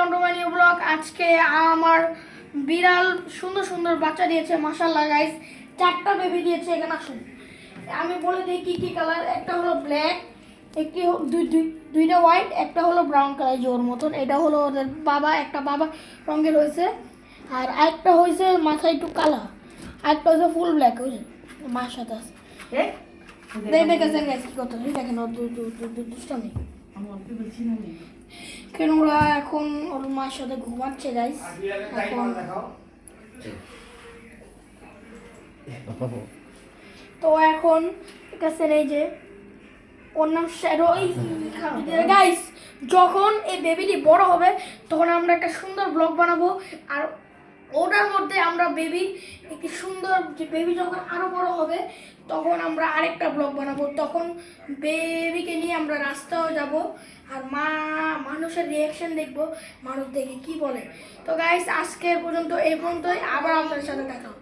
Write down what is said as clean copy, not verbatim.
Welcome to my new blog. আজকে আমার বিড়াল সুন্দর সুন্দর বাচ্চা দিয়েছে, মাশাআল্লাহ গাইস। 4টা বেবি দিয়েছে। এখানে আসুন, আমি বলে দিই কি কি কালার। একটা হলো ব্ল্যাক, একটি দুইটা হোয়াইট, একটা হলো ব্রাউন কালার জোর মতন। এটা হলো ওদের বাবা, একটা বাবা রঙের হয়েছে। আর আরেকটা হয়েছে মাথায় একটু কালা, আরেকটা হয়েছে ফুল ব্ল্যাক হয়েছে, মার সাথে আছে। দেখেছেন গাইস কি করতে দেখেন, ওর দুষ্টামি কেন ওরা এখন ওর মার সাথে ঘুমাচ্ছে গাইস। এখন তো এখন কাছে এই যে ওর নাম শ্যাডো। গাইস যখন এই বেবিটি বড় হবে তখন আমরা একটা সুন্দর ব্লগ বানাবো। আর ওটার মধ্যে আমরা বেবি একটি সুন্দর, যে বেবি যখন আরো বড় হবে তখন আমরা আরেকটা ব্লগ বানাবো। তখন বেবিকে নিয়ে আমরা রাস্তাও যাব আর মানুষের রিয়াকশন দেখবো, মানুষ দেখে কি বলে। তো গাইস আজকের পর্যন্ত এই পর্যন্তই, আবার আপনাদের সাথে দেখা হবে।